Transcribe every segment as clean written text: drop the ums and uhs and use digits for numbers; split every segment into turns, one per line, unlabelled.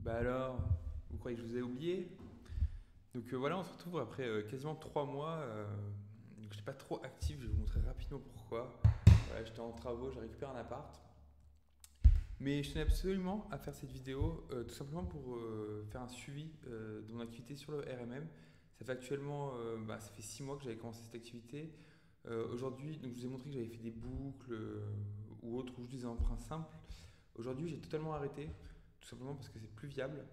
Bah alors, vous croyez que je vous ai oublié? Donc voilà, on se retrouve après quasiment 3 mois. Donc je n'étais pas trop actif, je vais vous montrer rapidement pourquoi. Voilà, j'étais en travaux, j'ai récupéré un appart. Mais je tenais absolument à faire cette vidéo, tout simplement pour faire un suivi de mon activité sur le RMM. Ça fait actuellement, ça fait 6 mois que j'avais commencé cette activité. Aujourd'hui, donc je vous ai montré que j'avais fait des boucles ou autres, ou juste des emprunts simples. Aujourd'hui, j'ai totalement arrêté, tout simplement parce que c'est plus viable.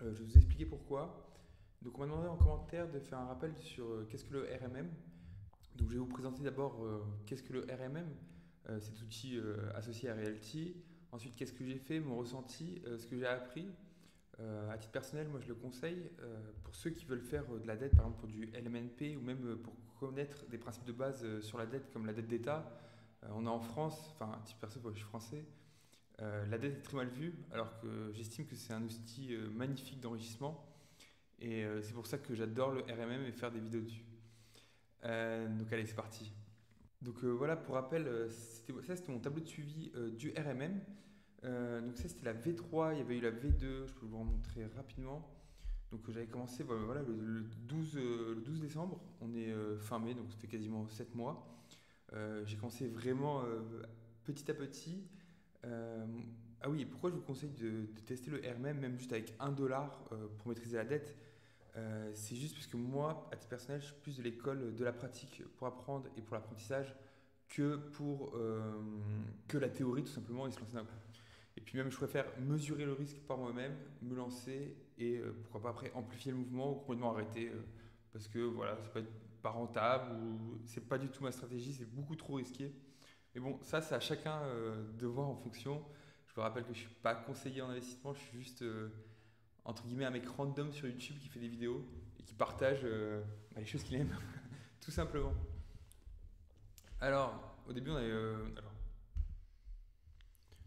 Je vais vous expliquer pourquoi. Donc on m'a demandé en commentaire de faire un rappel sur qu'est-ce que le RMM. Donc je vais vous présenter d'abord qu'est-ce que le RMM, cet outil associé à Realty. Ensuite, qu'est-ce que j'ai fait, mon ressenti, ce que j'ai appris. À titre personnel, moi je le conseille pour ceux qui veulent faire de la dette, par exemple pour du LMNP ou même pour connaître des principes de base sur la dette comme la dette d'État. On est en France, enfin à titre personnel, moi, je suis français. La dette est très mal vue alors que j'estime que c'est un outil magnifique d'enrichissement. Et c'est pour ça que j'adore le RMM et faire des vidéos dessus. Donc allez, c'est parti. Donc voilà, pour rappel, ça c'était mon tableau de suivi du RMM. Donc ça c'était la V3, il y avait eu la V2, je peux vous remontrer rapidement. Donc j'avais commencé voilà, le 12 décembre, on est fin mai, donc ça fait quasiment 7 mois. J'ai commencé vraiment petit à petit. Euh, ah oui, et pourquoi je vous conseille de tester le RMM, même juste avec 1 dollar pour maîtriser la dette? C'est juste parce que moi, à titre personnel, je suis plus de l'école de la pratique pour apprendre et pour l'apprentissage que la théorie tout simplement et se lancer d'un coup. Et puis même, je préfère mesurer le risque par moi-même, me lancer et pourquoi pas après amplifier le mouvement ou complètement arrêter parce que voilà, ça peut être pas rentable ou c'est pas du tout ma stratégie, c'est beaucoup trop risqué. Mais bon, ça, c'est à chacun de voir en fonction. Je vous rappelle que je suis pas conseiller en investissement, je suis juste entre guillemets un mec random sur YouTube qui fait des vidéos et qui partage les choses qu'il aime, tout simplement. Alors, au début,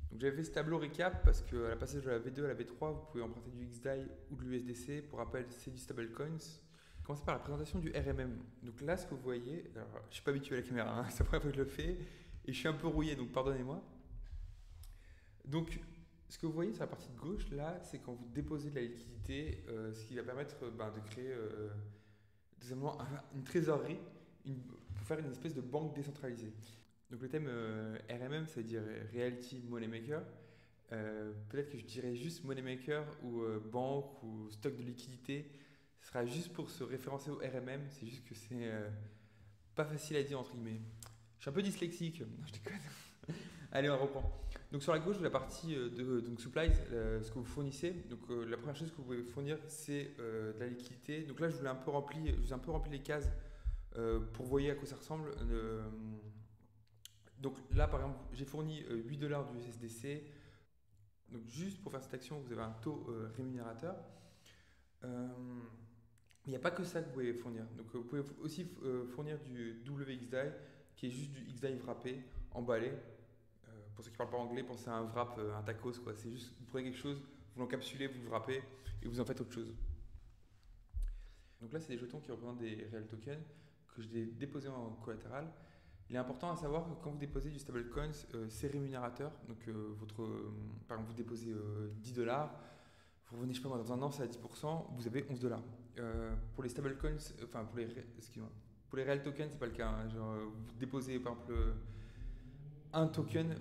donc j'avais fait ce tableau récap parce qu'à la passage de la V2 à la V3, vous pouvez emprunter du XDAI ou de l'USDC. Pour rappel, c'est du stablecoins. Commencer par la présentation du RMM. Donc là, ce que vous voyez, alors, je ne suis pas habitué à la caméra, hein, c'est la première fois que je le fais et je suis un peu rouillé, donc pardonnez-moi. Donc, ce que vous voyez sur la partie de gauche, là, c'est quand vous déposez de la liquidité, ce qui va permettre de créer tout simplement une trésorerie pour faire une espèce de banque décentralisée. Donc le thème RMM, ça veut dire Realty Money Maker. Peut-être que je dirais juste Money Maker ou banque ou stock de liquidité. Ce sera juste pour se référencer au RMM. C'est juste que c'est pas facile à dire entre guillemets. Je suis un peu dyslexique. Non, je déconne. Allez, on reprend. Donc sur la gauche de la partie de donc supplies, ce que vous fournissez. Donc la première chose que vous pouvez fournir, c'est de la liquidité. Donc là, je vous ai un peu rempli les cases pour voir à quoi ça ressemble. Donc là, par exemple, j'ai fourni 8 dollars du SSDC. Donc juste pour faire cette action, vous avez un taux rémunérateur. Euh, il n'y a pas que ça que vous pouvez fournir. Donc vous pouvez aussi fournir du WXDAI, qui est juste du XDAI wrappé, emballé. Pour ceux qui ne parlent pas anglais, pensez à un wrap, un tacos, quoi. C'est juste, vous prenez quelque chose, vous l'encapsulez, vous le wrappez et vous en faites autre chose. Donc là, c'est des jetons qui représentent des real tokens que je vais déposer en collatéral. Il est important à savoir que quand vous déposez du stablecoin, c'est rémunérateur. Donc, par exemple, vous déposez 10 dollars, vous revenez, je sais pas moi, dans un an, c'est à 10%, vous avez 11 dollars. Pour les stablecoins, enfin, excusez-moi, pour les real tokens, c'est pas le cas, hein. Genre, vous déposez par exemple un token,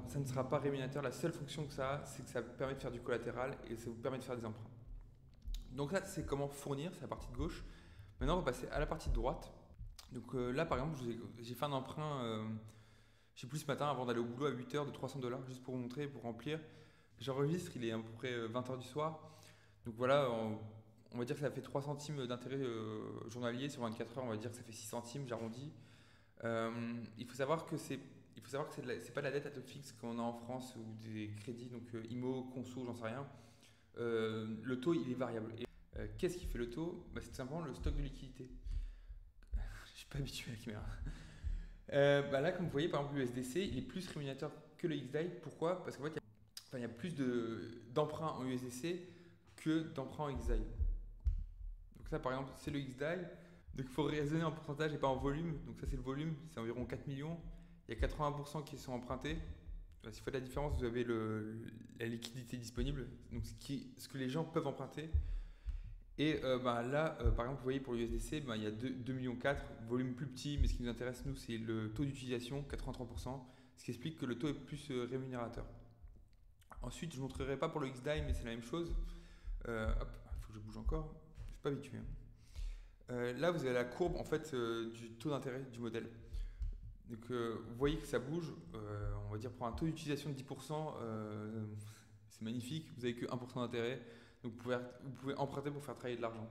ça ne sera pas rémunérateur. La seule fonction que ça a, c'est que ça permet de faire du collatéral et ça vous permet de faire des emprunts. Donc là, c'est comment fournir, c'est la partie de gauche. Maintenant, on va passer à la partie de droite. Donc là, par exemple, j'ai fait un emprunt, je sais plus ce matin, avant d'aller au boulot à 8 heures de 300 dollars, juste pour vous montrer, pour remplir. J'enregistre, il est à peu près 20 heures du soir. Donc voilà, on va dire que ça fait 3 centimes d'intérêt journalier. Sur 24 heures, on va dire que ça fait 6 centimes, j'arrondis. Il faut savoir que c'est pas de la dette à taux fixe qu'on a en France ou des crédits, donc IMO, Conso, j'en sais rien. Le taux, il est variable. Et qu'est-ce qui fait le taux? C'est tout simplement le stock de liquidité. Je suis pas habitué à la caméra. Là, comme vous voyez, par exemple, l'USDC, il est plus rémunérateur que le XDAI. Pourquoi? Parce qu'en fait, il y a plus d'emprunts en USDC que d'emprunts en XDAI. Donc ça, par exemple, c'est le XDAI. Donc il faut raisonner en pourcentage et pas en volume. Donc ça, c'est le volume, c'est environ 4 millions. Il y a 80% qui sont empruntés. Si vous faites la différence, vous avez la liquidité disponible, donc ce que les gens peuvent emprunter. Et là, par exemple, vous voyez pour l'USDC, il y a 2,4 millions, volume plus petit, mais ce qui nous intéresse, nous, c'est le taux d'utilisation, 83%, ce qui explique que le taux est plus rémunérateur. Ensuite, je ne montrerai pas pour le XDAI, mais c'est la même chose. Hop, il faut que je bouge encore, je ne suis pas habitué. Là, vous avez la courbe en fait, du taux d'intérêt du modèle. Donc, vous voyez que ça bouge, on va dire pour un taux d'utilisation de 10%, c'est magnifique, vous n'avez que 1% d'intérêt, donc vous pouvez emprunter pour faire travailler de l'argent.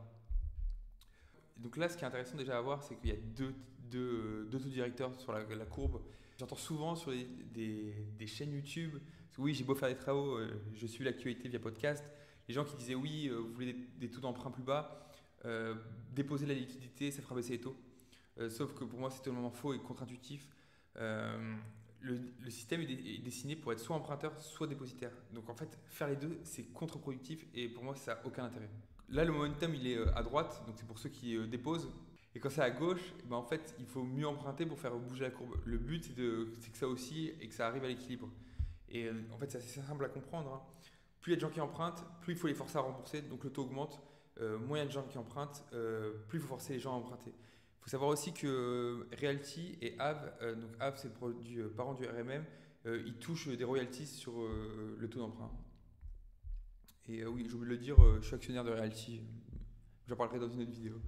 Donc là, ce qui est intéressant déjà à voir, c'est qu'il y a deux taux directeurs sur la courbe. J'entends souvent sur des chaînes YouTube, parce que oui, j'ai beau faire des travaux, je suis l'actualité via podcast, les gens qui disaient oui, vous voulez des taux d'emprunt plus bas, déposer la liquidité, ça fera baisser les taux. Sauf que pour moi, c'est totalement faux et contre-intuitif. Le système est dessiné pour être soit emprunteur, soit dépositaire. Donc en fait, faire les deux, c'est contre-productif et pour moi, ça n'a aucun intérêt. Là, le momentum, il est à droite, donc c'est pour ceux qui déposent. Et quand c'est à gauche, en fait, il faut mieux emprunter pour faire bouger la courbe. Le but, c'est que ça oscille et que ça arrive à l'équilibre. Et en fait, c'est assez simple à comprendre, hein. Plus il y a de gens qui empruntent, plus il faut les forcer à rembourser, donc le taux augmente. Moins il y a de gens qui empruntent, plus il faut forcer les gens à emprunter. Il faut savoir aussi que Realty et Aave, donc Aave c'est le produit parent du RMM, ils touchent des royalties sur le taux d'emprunt. Et oui, j'ai oublié de le dire, je suis actionnaire de Realty, j'en parlerai dans une autre vidéo.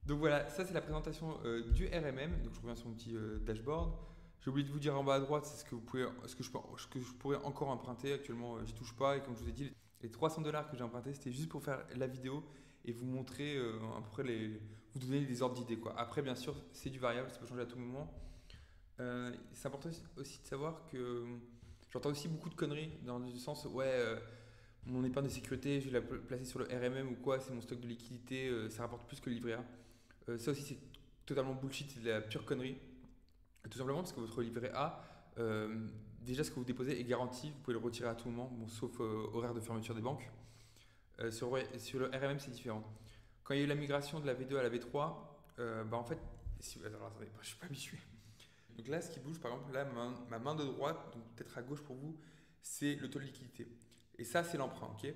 Donc voilà, ça c'est la présentation du RMM, donc je reviens sur mon petit dashboard. J'ai oublié de vous dire en bas à droite, c'est ce que je pourrais encore emprunter. Actuellement, j'y touche pas et comme je vous ai dit, les $300 que j'ai emprunté, c'était juste pour faire la vidéo et vous montrer à peu près vous donner des ordres d'idées, quoi. Après, bien sûr, c'est du variable, ça peut changer à tout moment. C'est important aussi de savoir que j'entends aussi beaucoup de conneries dans le sens, ouais, mon épargne de sécurité, je vais la placer sur le RMM ou quoi, c'est mon stock de liquidité, ça rapporte plus que le livret A. Ça aussi, c'est totalement bullshit, c'est de la pure connerie. Tout simplement parce que votre livret A, déjà ce que vous déposez est garanti, vous pouvez le retirer à tout moment, bon, sauf horaire de fermeture des banques. Sur le RMM, c'est différent. Quand il y a eu la migration de la V2 à la V3, en fait, alors, attendez, je ne suis pas habitué. Donc là, ce qui bouge, par exemple, là, ma main de droite, donc peut-être à gauche pour vous, c'est le taux de liquidité. Et ça, c'est l'emprunt, ok.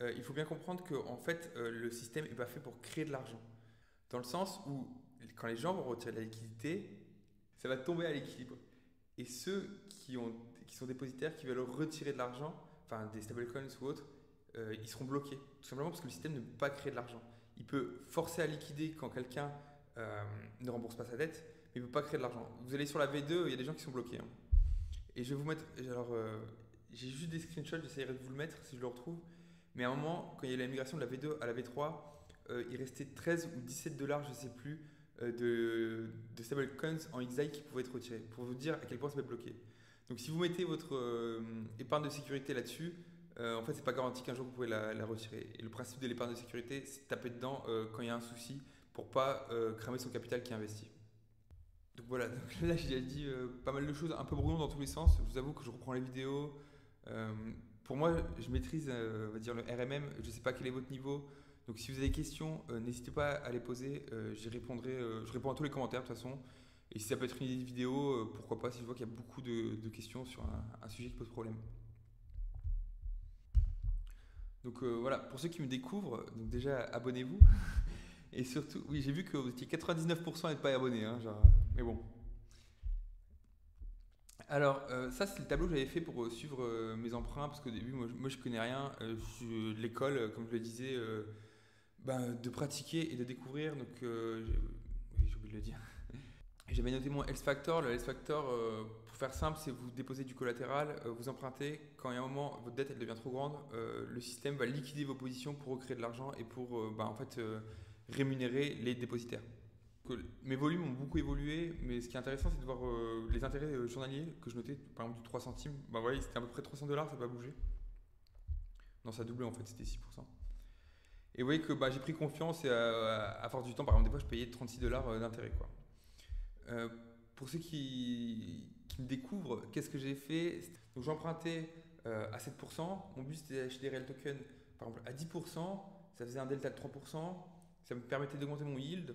Il faut bien comprendre que en fait, le système n'est pas fait pour créer de l'argent. Dans le sens où, quand les gens vont retirer de la liquidité, ça va tomber à l'équilibre. Et ceux qui sont dépositaires, qui veulent retirer de l'argent, enfin des stablecoins ou autres, ils seront bloqués. Tout simplement parce que le système ne peut pas créer de l'argent. Il peut forcer à liquider quand quelqu'un ne rembourse pas sa dette, mais il ne peut pas créer de l'argent. Vous allez sur la V2, il y a des gens qui sont bloqués, hein. Et je vais vous mettre. Alors, j'ai juste des screenshots, j'essaierai de vous le mettre si je le retrouve. Mais à un moment, quand il y a eu la migration de la V2 à la V3, il restait 13 ou 17 dollars, je ne sais plus, de stablecoins en XI qui pouvaient être retirés. Pour vous dire à quel point ça peut être bloqué. Donc si vous mettez votre épargne de sécurité là-dessus, en fait, c'est pas garanti qu'un jour vous pouvez la retirer. Et le principe de l'épargne de sécurité, c'est de taper dedans quand il y a un souci pour pas cramer son capital qui est investi. Donc voilà, donc là j'ai dit pas mal de choses, un peu brouillon dans tous les sens. Je vous avoue que je reprends les vidéos. Pour moi, je maîtrise on va dire le RMM. Je ne sais pas quel est votre niveau. Donc si vous avez des questions, n'hésitez pas à les poser. J'y répondrai. Je réponds à tous les commentaires de toute façon. Et si ça peut être une idée de vidéo, pourquoi pas si je vois qu'il y a beaucoup de questions sur un sujet qui pose problème. Donc voilà, pour ceux qui me découvrent, donc déjà abonnez-vous. Et surtout, oui, j'ai vu que vous étiez 99% à n'être pas abonné, hein, genre, mais bon. Alors, ça, c'est le tableau que j'avais fait pour suivre mes emprunts, parce qu'au début, moi je connais rien. L'école, comme je le disais, de pratiquer et de découvrir. Donc, oui, j'ai oublié de le dire. J'avais noté mon Health Factor. Le Health Factor, pour faire simple, c'est vous déposez du collatéral, vous empruntez. Quand il y a un moment, votre dette elle devient trop grande, le système va liquider vos positions pour recréer de l'argent et pour en fait, rémunérer les dépositaires. Donc, mes volumes ont beaucoup évolué, mais ce qui est intéressant, c'est de voir les intérêts journaliers que je notais, par exemple du 3 centimes. Vous voyez, c'était à peu près 300 dollars, ça n'a pas bougé. Non, ça a doublé en fait, c'était 6%. Et vous voyez que j'ai pris confiance et à force du temps, par exemple, des fois, je payais 36 dollars d'intérêt, quoi. Pour ceux qui me découvrent, qu'est-ce que j'ai fait? Donc j'empruntais à 7%. Mon but c'était d'acheter des real tokens par exemple à 10%. Ça faisait un delta de 3%. Ça me permettait d'augmenter mon yield.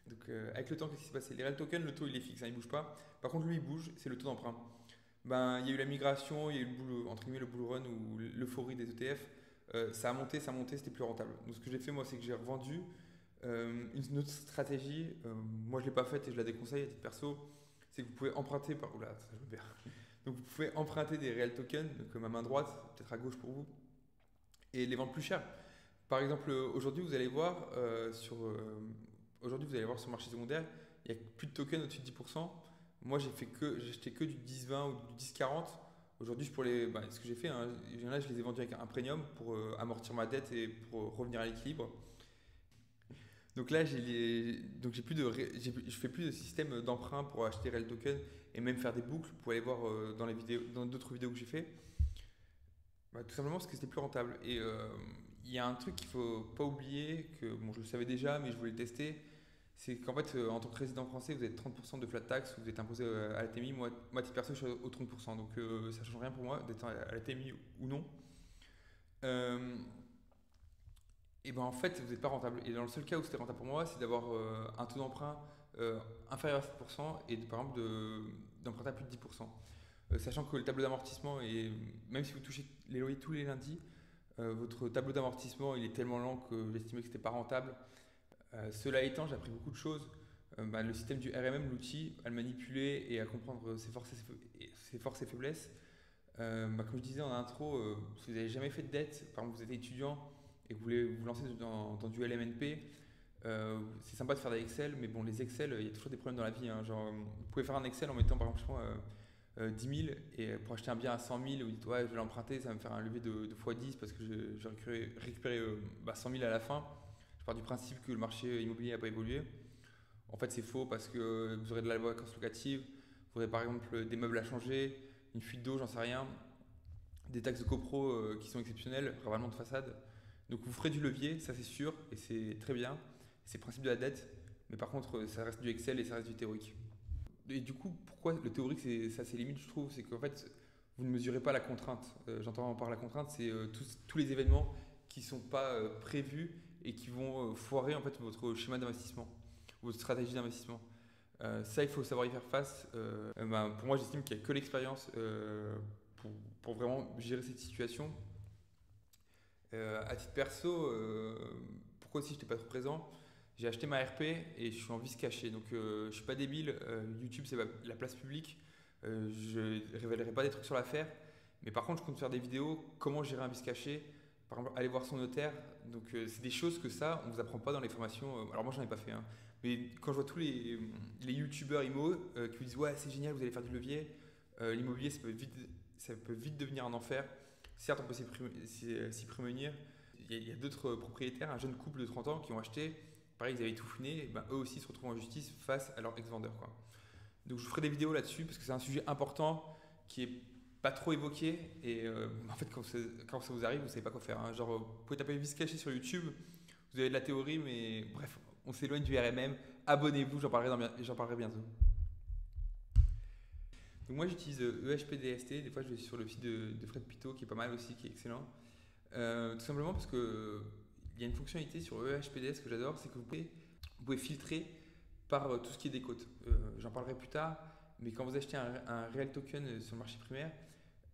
Donc avec le temps, qu'est-ce qui s'est passé? Les real tokens, le taux il est fixe, hein, il ne bouge pas. Par contre, lui il bouge, c'est le taux d'emprunt. Ben, il y a eu la migration, il y a eu entre guillemets, le bull run ou l'euphorie des ETF. Ça a monté, c'était plus rentable. Donc ce que j'ai fait moi, c'est que j'ai revendu une autre stratégie. Moi, je l'ai pas faite et je la déconseille à titre perso. C'est que vous pouvez emprunter par. Oula, ça je me perds. Donc vous pouvez emprunter des réels tokens, donc à main droite, peut-être à gauche pour vous, et les vendre plus cher. Par exemple, aujourd'hui, vous allez voir aujourd'hui, vous allez voir sur le marché secondaire, il n'y a plus de tokens au-dessus de 10%. Moi, j'ai acheté que du 10-20 ou du 10-40. Aujourd'hui, ce que j'ai fait, hein, il y en a, je les ai vendus avec un premium pour amortir ma dette et pour revenir à l'équilibre. Donc là, donc je fais plus de système d'emprunt pour acheter Real Token et même faire des boucles. Vous pouvez aller voir dans d'autres vidéos que j'ai fait. Bah, tout simplement parce que c'était plus rentable. Et il y a un truc qu'il faut pas oublier, que bon, je le savais déjà, mais je voulais le tester, c'est qu'en fait, en tant que résident français, vous avez 30% de flat tax, vous êtes imposé à la TMI. Moi, à titre perso, je suis au 30%, donc ça ne change rien pour moi d'être à la TMI ou non. Euh, et ben en fait, vous n'êtes pas rentable. Et dans le seul cas où c'était rentable pour moi, c'est d'avoir un taux d'emprunt inférieur à 7% et par exemple d'emprunter à plus de 10%. Sachant que le tableau d'amortissement, même si vous touchez les loyers tous les lundis, votre tableau d'amortissement il est tellement lent que j'estimais que c'était pas rentable. Cela étant, j'ai appris beaucoup de choses. Le système du RMM, l'outil, à le manipuler et à comprendre ses forces et faiblesses. Comme je disais en intro, si vous n'avez jamais fait de dette, par exemple vous êtes étudiant et que vous voulez vous lancer dans du LMNP, c'est sympa de faire des Excel, mais bon, les Excel, il y a toujours des problèmes dans la vie, hein. Genre, vous pouvez faire un Excel en mettant par exemple, je sais pas, 10 000 et pour acheter un bien à 100 000, vous dites ouais, je vais l'emprunter, ça va me faire un levier de x10 parce que je vais récupérer 100 000 à la fin. Je pars du principe que le marché immobilier n'a pas évolué. En fait, c'est faux parce que vous aurez de la vacance locative, vous aurez par exemple des meubles à changer, une fuite d'eau, j'en sais rien, des taxes de copro qui sont exceptionnelles, ravalement de façade. Donc vous ferez du levier, ça c'est sûr, et c'est très bien. C'est le principe de la dette, mais par contre, ça reste du Excel et ça reste du théorique. Et du coup, pourquoi le théorique, ça a ses limites, je trouve, c'est qu'en fait, vous ne mesurez pas la contrainte. J'entends par la contrainte, c'est tous les événements qui ne sont pas prévus et qui vont foirer en fait votre schéma d'investissement, votre stratégie d'investissement. Ça, il faut savoir y faire face. Pour moi, j'estime qu'il n'y a que l'expérience pour vraiment gérer cette situation. À titre perso, pourquoi aussi je n'étais pas trop présent? J'ai acheté ma RP et je suis en vice caché. Donc je ne suis pas débile. YouTube, c'est la place publique. Je ne révélerai pas des trucs sur l'affaire. Mais par contre, je compte faire des vidéos, comment gérer un vice caché. Par exemple, aller voir son notaire. Donc c'est des choses que ça, on ne vous apprend pas dans les formations. Alors moi, j'en ai pas fait, hein. Mais quand je vois tous les youtubeurs IMO qui vous disent ouais, c'est génial, vous allez faire du levier. L'immobilier, ça peut vite devenir un enfer. Certes, on peut s'y prémunir. Il y a d'autres propriétaires, un jeune couple de 30 ans qui ont acheté. Pareil, ils avaient tout fouiné. Et ben, eux aussi se retrouvent en justice face à leur ex-vendeur, quoi. Donc je ferai des vidéos là-dessus parce que c'est un sujet important qui est pas trop évoqué. Et en fait, quand ça vous arrive, vous savez pas quoi faire, hein. Genre, vous pouvez taper vice caché sur YouTube. Vous avez de la théorie, mais bref, on s'éloigne du RMM. Abonnez-vous, j'en parlerai bientôt. Donc moi j'utilise EHPDST, des fois je vais sur le site de Fred Pitot qui est pas mal aussi, qui est excellent. Tout simplement parce que il y a une fonctionnalité sur EHPDS que j'adore, c'est que vous pouvez filtrer par tout ce qui est des cotes. J'en parlerai plus tard, mais quand vous achetez un réel token sur le marché primaire,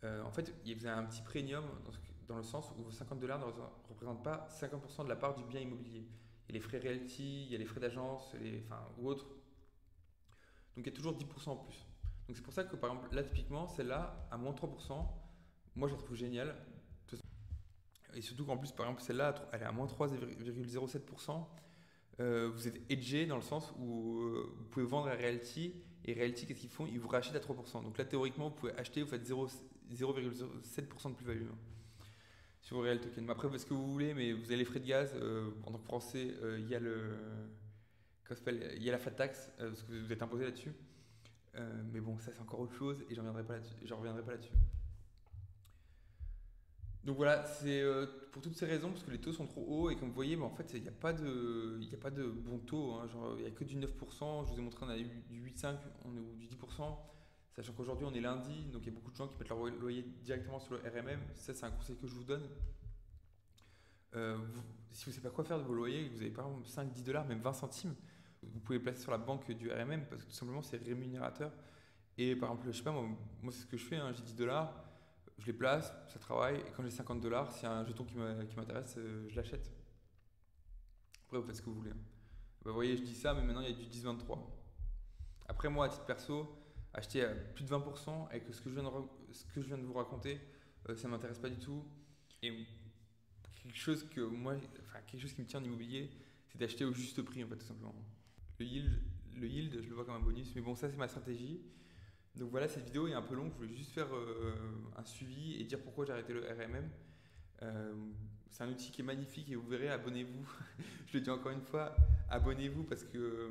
en fait vous avez un petit premium dans le sens où vos 50$ ne représentent pas 50% de la part du bien immobilier. Il y a les frais realty, il y a les frais d'agence, ou autres. Donc il y a toujours 10% en plus. Donc c'est pour ça que par exemple là typiquement celle-là à moins 3%, moi je la trouve géniale. Et surtout qu'en plus par exemple celle-là elle est à moins 3,07%. Vous êtes hedgé dans le sens où vous pouvez vendre à Realty et Realty qu'est-ce qu'ils font? Ils vous rachètent à 3%. Donc là théoriquement vous pouvez acheter, vous faites 0,07% de plus-value, hein, sur vos Real Token. Mais après vous faites ce que vous voulez, mais vous avez les frais de gaz. En tant que français, il y a il y a la flat tax parce que vous êtes imposé là-dessus. Mais bon, ça c'est encore autre chose et j'en reviendrai pas là-dessus. Donc voilà, c'est pour toutes ces raisons, parce que les taux sont trop hauts et comme vous voyez, en fait, il n'y a pas de bon taux, hein. Genre, il n'y a que du 9%. Je vous ai montré, on a eu du 8,5, on est du 10%. Sachant qu'aujourd'hui on est lundi, donc il y a beaucoup de gens qui mettent leur loyer directement sur le RMM. Ça, c'est un conseil que je vous donne. Si vous ne savez pas quoi faire de vos loyers, que vous avez par exemple 5-10$, même 20 centimes, vous pouvez le placer sur la banque du RMM parce que tout simplement c'est rémunérateur. Et par exemple, je sais pas, moi c'est ce que je fais, hein, j'ai 10 $, je les place, ça travaille, et quand j'ai 50 $, s'il y a un jeton qui m'intéresse, je l'achète. Après, vous faites ce que vous voulez, hein. Bah, vous voyez, je dis ça, mais maintenant il y a du 10-23. Après, moi, à titre perso, acheter à plus de 20% et que ce que je viens de vous raconter, ça ne m'intéresse pas du tout. Et quelque chose que moi, enfin, quelque chose qui me tient en immobilier, c'est d'acheter au juste prix, en fait, tout simplement. Le yield, le yield, je le vois comme un bonus, mais bon, ça, c'est ma stratégie. Donc voilà, cette vidéo est un peu longue, je voulais juste faire un suivi et dire pourquoi j'ai arrêté le RMM. Euh, c'est un outil qui est magnifique et vous verrez, abonnez-vous. Je le dis encore une fois, abonnez-vous parce que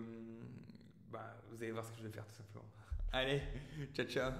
bah, vous allez voir ce que je vais faire tout simplement. Allez, ciao ciao.